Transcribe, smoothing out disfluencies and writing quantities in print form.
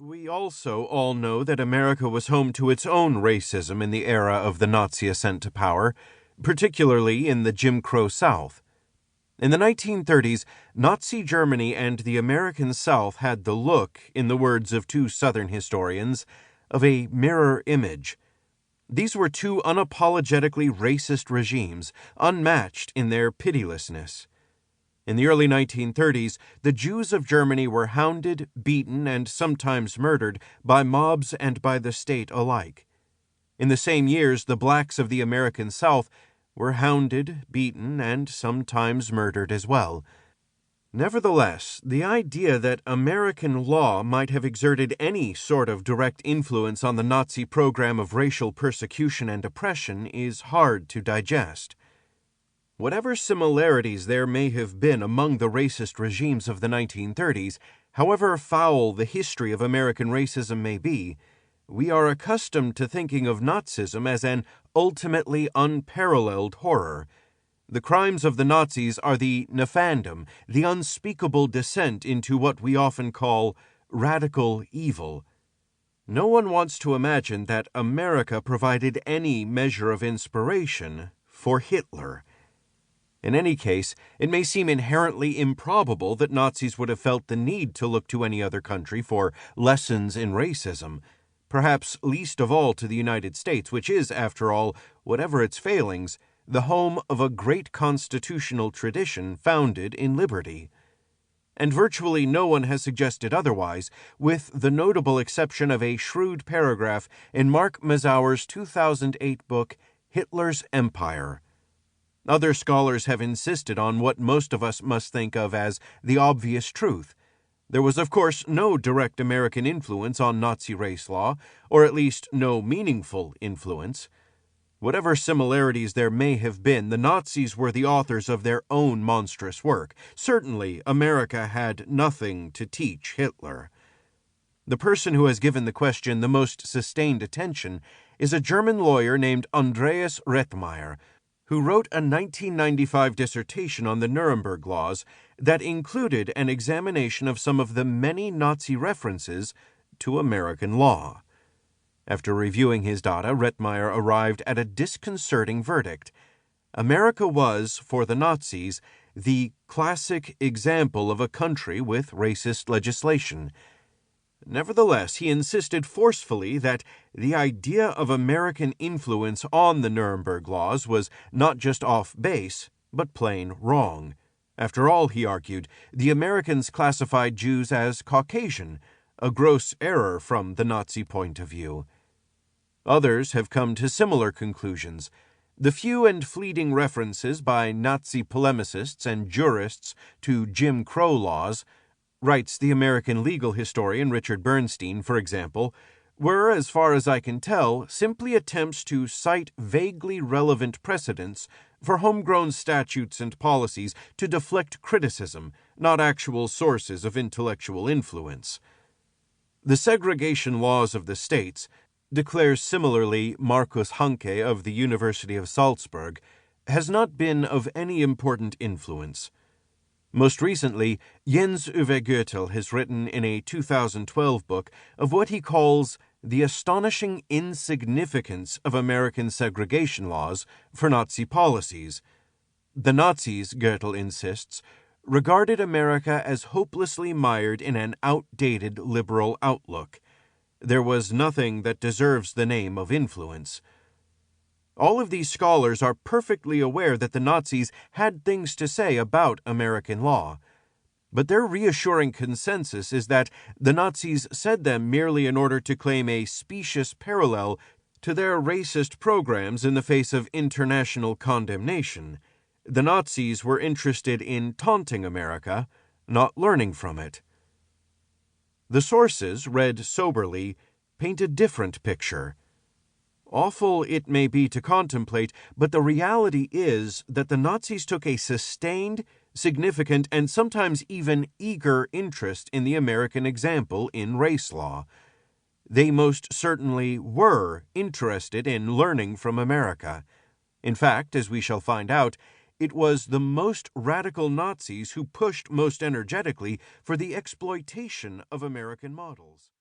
we also all know that America was home to its own racism in the era of the Nazi ascent to power, particularly in the Jim Crow South. In the 1930s, Nazi Germany and the American South had the look, in the words of two Southern historians, of a mirror image. These were two unapologetically racist regimes, unmatched in their pitilessness. In the early 1930s, the Jews of Germany were hounded, beaten, and sometimes murdered by mobs and by the state alike. In the same years, the blacks of the American South were hounded, beaten, and sometimes murdered as well. Nevertheless, the idea that American law might have exerted any sort of direct influence on the Nazi program of racial persecution and oppression is hard to digest. Whatever similarities there may have been among the racist regimes of the 1930s, however foul the history of American racism may be, we are accustomed to thinking of Nazism as an ultimately unparalleled horror. The crimes of the Nazis are the nefandum, the unspeakable descent into what we often call radical evil. No one wants to imagine that America provided any measure of inspiration for Hitler. In any case, it may seem inherently improbable that Nazis would have felt the need to look to any other country for lessons in racism, perhaps least of all to the United States, which is, after all, whatever its failings, the home of a great constitutional tradition founded in liberty. And virtually no one has suggested otherwise, with the notable exception of a shrewd paragraph in Mark Mazauer's 2008 book, Hitler's Empire. Other scholars have insisted on what most of us must think of as the obvious truth. There was, of course, no direct American influence on Nazi race law, or at least no meaningful influence. Whatever similarities there may have been, the Nazis were the authors of their own monstrous work. Certainly, America had nothing to teach Hitler. The person who has given the question the most sustained attention is a German lawyer named Andreas Rettmeyer, who wrote a 1995 dissertation on the Nuremberg Laws that included an examination of some of the many Nazi references to American law. After reviewing his data, Rettmeyer arrived at a disconcerting verdict. America was, for the Nazis, the classic example of a country with racist legislation. Nevertheless, he insisted forcefully that the idea of American influence on the Nuremberg Laws was not just off base, but plain wrong. After all, he argued, the Americans classified Jews as Caucasian, a gross error from the Nazi point of view. Others have come to similar conclusions. The few and fleeting references by Nazi polemicists and jurists to Jim Crow laws, writes the American legal historian Richard Bernstein, for example, were, as far as I can tell, simply attempts to cite vaguely relevant precedents for homegrown statutes and policies to deflect criticism, not actual sources of intellectual influence. The segregation laws of the states, declares similarly Markus Hanke of the University of Salzburg, has not been of any important influence. Most recently, Jens Uwe Goethel has written in a 2012 book of what he calls the astonishing insignificance of American segregation laws for Nazi policies. The Nazis, Goethel insists, regarded America as hopelessly mired in an outdated liberal outlook. There was nothing that deserves the name of influence. All of these scholars are perfectly aware that the Nazis had things to say about American law, but their reassuring consensus is that the Nazis said them merely in order to claim a specious parallel to their racist programs in the face of international condemnation. The Nazis were interested in taunting America, not learning from it. The sources, read soberly, paint a different picture. Awful it may be to contemplate, but the reality is that the Nazis took a sustained, significant, and sometimes even eager interest in the American example in race law. They most certainly were interested in learning from America. In fact, as we shall find out, it was the most radical Nazis who pushed most energetically for the exploitation of American models.